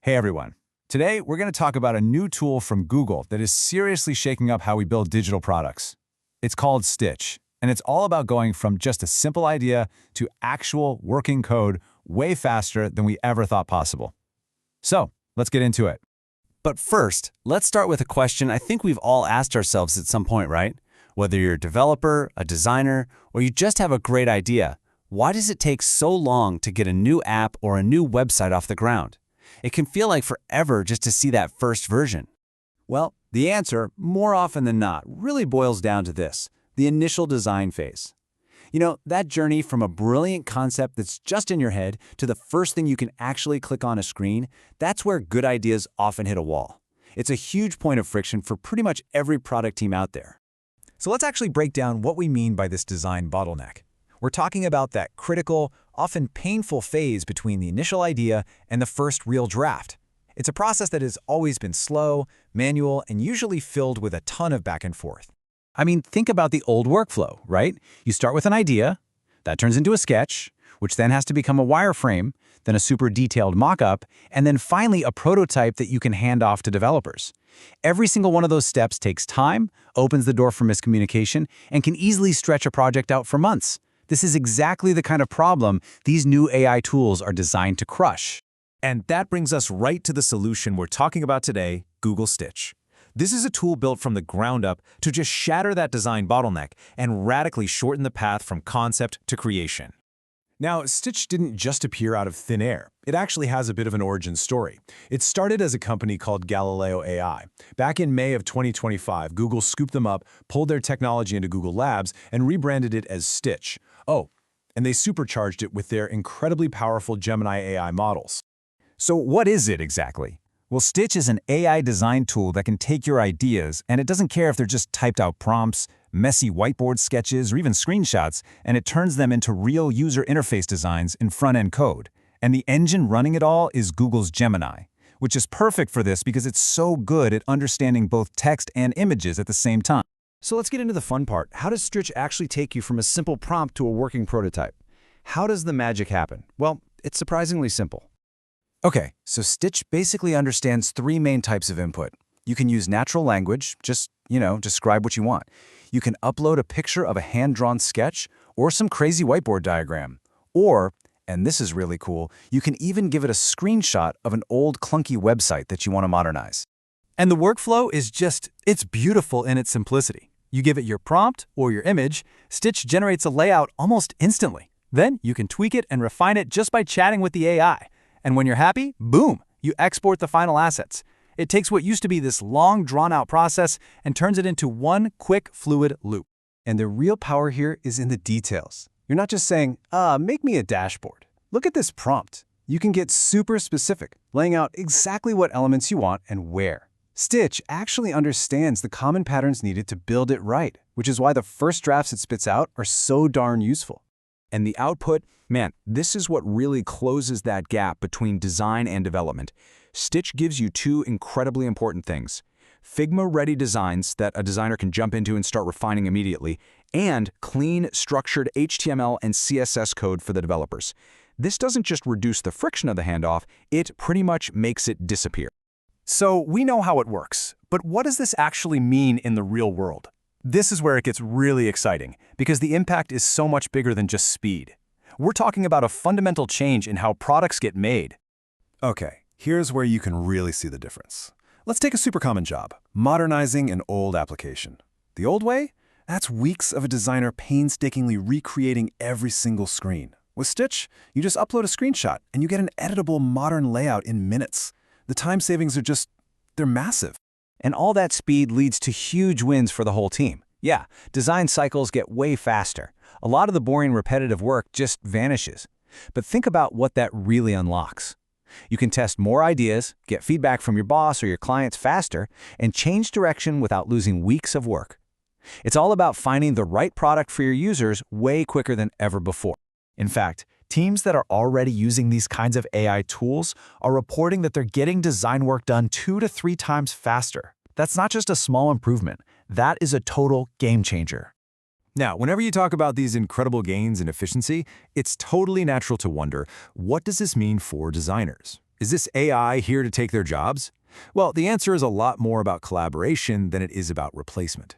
Hey everyone. Today, we're going to talk about a new tool from Google that is seriously shaking up how we build digital products. It's called Stitch, and it's all about going from just a simple idea to actual working code way faster than we ever thought possible. So, let's get into it. But first, let's start with a question I think we've all asked ourselves at some point, right? Whether you're a developer, a designer, or you just have a great idea, why does it take so long to get a new app or a new website off the ground? It can feel like forever just to see that first version. Well, the answer, more often than not, really boils down to this: the initial design phase. You know, that journey from a brilliant concept that's just in your head to the first thing you can actually click on a screen, that's where good ideas often hit a wall. It's a huge point of friction for pretty much every product team out there. So let's actually break down what we mean by this design bottleneck. We're talking about that critical, often painful phase between the initial idea and the first real draft. It's a process that has always been slow, manual, and usually filled with a ton of back and forth. I mean, think about the old workflow, right? You start with an idea, that turns into a sketch, which then has to become a wireframe, then a super detailed mock-up, and then finally a prototype that you can hand off to developers. Every single one of those steps takes time, opens the door for miscommunication, and can easily stretch a project out for months. This is exactly the kind of problem these new AI tools are designed to crush. And that brings us right to the solution we're talking about today, Google Stitch. This is a tool built from the ground up to just shatter that design bottleneck and radically shorten the path from concept to creation. Now, Stitch didn't just appear out of thin air. It actually has a bit of an origin story. It started as a company called Galileo AI. Back in May of 2025, Google scooped them up, pulled their technology into Google Labs, and rebranded it as Stitch. Oh, and they supercharged it with their incredibly powerful Gemini AI models. So what is it exactly? Well, Stitch is an AI design tool that can take your ideas, and it doesn't care if they're just typed out prompts, messy whiteboard sketches, or even screenshots, and it turns them into real user interface designs in front-end code. And the engine running it all is Google's Gemini, which is perfect for this because it's so good at understanding both text and images at the same time. So let's get into the fun part. How does Stitch actually take you from a simple prompt to a working prototype? How does the magic happen? Well, it's surprisingly simple. Okay, so Stitch basically understands three main types of input. You can use natural language, just, describe what you want. You can upload a picture of a hand-drawn sketch or some crazy whiteboard diagram. Or, and this is really cool, you can even give it a screenshot of an old clunky website that you want to modernize. And the workflow is it's beautiful in its simplicity. You give it your prompt or your image, Stitch generates a layout almost instantly. Then you can tweak it and refine it just by chatting with the AI. And when you're happy, boom, you export the final assets. It takes what used to be this long, drawn-out process and turns it into one quick, fluid loop. And the real power here is in the details. You're not just saying, make me a dashboard. Look at this prompt. You can get super specific, laying out exactly what elements you want and where. Stitch actually understands the common patterns needed to build it right, which is why the first drafts it spits out are so darn useful. And the output, man, this is what really closes that gap between design and development. Stitch gives you two incredibly important things: Figma-ready designs that a designer can jump into and start refining immediately, and clean, structured HTML and CSS code for the developers. This doesn't just reduce the friction of the handoff, it pretty much makes it disappear. So we know how it works, but what does this actually mean in the real world? This is where it gets really exciting, because the impact is so much bigger than just speed. We're talking about a fundamental change in how products get made. Okay, here's where you can really see the difference. Let's take a super common job, modernizing an old application. The old way? That's weeks of a designer painstakingly recreating every single screen. With Stitch, you just upload a screenshot and you get an editable modern layout in minutes. The time savings are they're massive. And all that speed leads to huge wins for the whole team. Yeah, design cycles get way faster. A lot of the boring, repetitive work just vanishes. But think about what that really unlocks. You can test more ideas, get feedback from your boss or your clients faster, and change direction without losing weeks of work. It's all about finding the right product for your users way quicker than ever before. In fact, teams that are already using these kinds of AI tools are reporting that they're getting design work done 2 to 3 times faster. That's not just a small improvement. That is a total game changer. Now, whenever you talk about these incredible gains in efficiency, it's totally natural to wonder, what does this mean for designers? Is this AI here to take their jobs? Well, the answer is a lot more about collaboration than it is about replacement.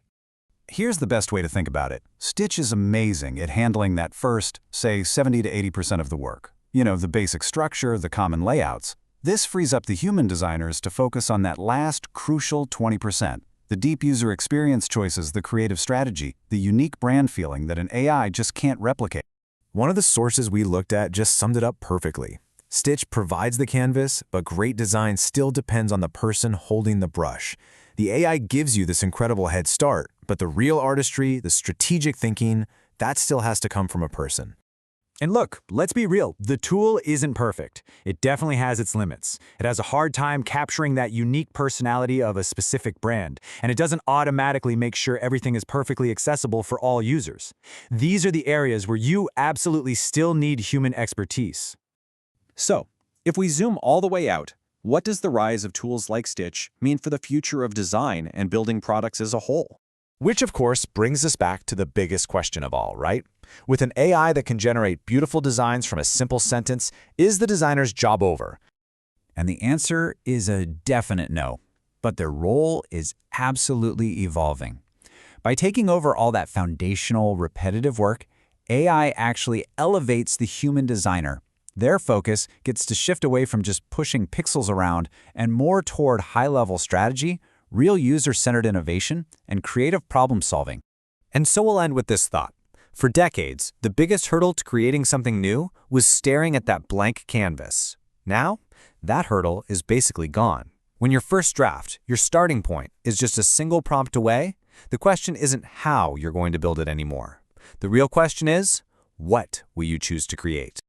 Here's the best way to think about it. Stitch is amazing at handling that first, say, 70 to 80% of the work. You know, the basic structure, the common layouts. This frees up the human designers to focus on that last, crucial 20%. The deep user experience choices, the creative strategy, the unique brand feeling that an AI just can't replicate. One of the sources we looked at just summed it up perfectly. Stitch provides the canvas, but great design still depends on the person holding the brush. The AI gives you this incredible head start, but the real artistry, the strategic thinking, that still has to come from a person. And look, let's be real, the tool isn't perfect. It definitely has its limits. It has a hard time capturing that unique personality of a specific brand, and it doesn't automatically make sure everything is perfectly accessible for all users. These are the areas where you absolutely still need human expertise. So, if we zoom all the way out, what does the rise of tools like Stitch mean for the future of design and building products as a whole? Which, of course, brings us back to the biggest question of all, right? With an AI that can generate beautiful designs from a simple sentence, is the designer's job over? And the answer is a definite no. But their role is absolutely evolving. By taking over all that foundational, repetitive work, AI actually elevates the human designer. Their focus gets to shift away from just pushing pixels around and more toward high-level strategy, real user-centered innovation, and creative problem-solving. And so we'll end with this thought. For decades, the biggest hurdle to creating something new was staring at that blank canvas. Now, that hurdle is basically gone. When your first draft, your starting point, is just a single prompt away, the question isn't how you're going to build it anymore. The real question is, what will you choose to create?